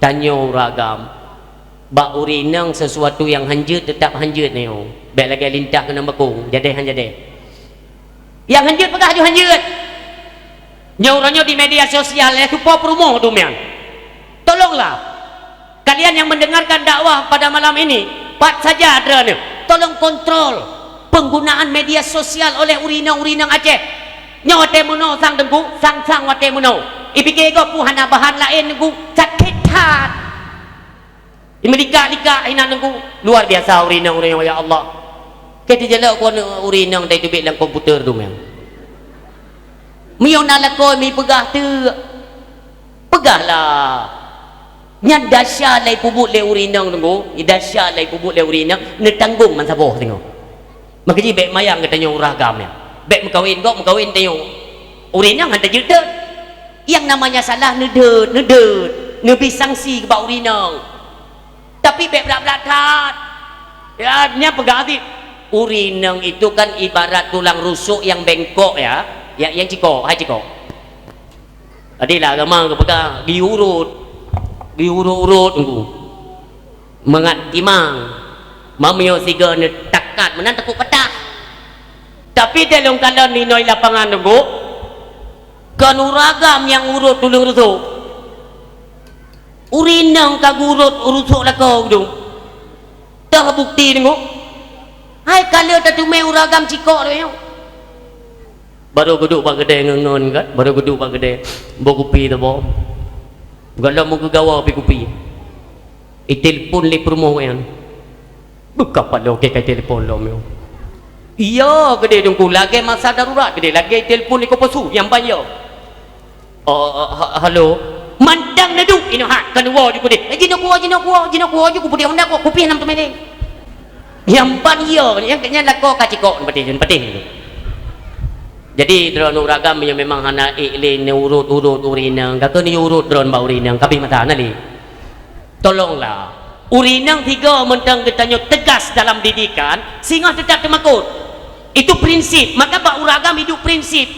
tanya ragam bak urinang sesuatu yang hanjut tetap hanjut ni baik lagi lintah kena bekung jadi yang hanjut pegah ju hanjut nyoranya di media sosial itu po promo tu mian. Tolonglah kalian yang mendengarkan dakwah pada malam ini pat saja adanya tolong kontrol penggunaan media sosial oleh urinang Aceh nyawa temuno sang dengku sang wate muno ipike go puhana bahan lain dengku sakit hat imelika ina dengku luar biasa urinang ya Allah kita jelak ko urinang dai tubik dalam komputer tu mian mion alako mi pegah tu pegahlah nya dasya lai pubuk le urinang tunggu dasya lai pubuk le urinang ne tanggung man saboh tengok maka ji bek mayang katanya uragam ya bek mengkawin tengok urinang hanta juta yang namanya salah nedet nebi sanksi ke bak urinang tapi bek belak-belak ya nya pegah ti urinang itu kan ibarat tulang rusuk yang bengkok ya yang ciko adilah agama ke pegang diurut tunggu mengat timang mamio siga ne takat menan tekuk petah tapi dalam kala ni noi lapangan tunggu kan uragam yang urut tulung rusuk urinang kagurut urusuk lakau tu dah bukti tunggu hai kala tatume uragam ciko tu baru geduk pak gede ngengon kan baru geduk pak gede bawa kopi tu bawa kalau mau kegawa pi kopi telefon le promo kan buka pada okey kai telefon lo meu iya gede dengku lagi masa darurat gede lagi telefon le koposu yang bayar halo mandang nadu ino hat kan wo ju gede jino kuo ju ku putih honda ko kopi nam tu mede yang bayar yang kenya lako kaciko peti jadi drone uragam yang memang hana ikli urut urinang kata ni urut drone ba urinang kapi mata nali tolonglah urinang tiga mentang ketanya tegas dalam didikan sehingga tetap temakut itu prinsip maka ba uragam hidup prinsip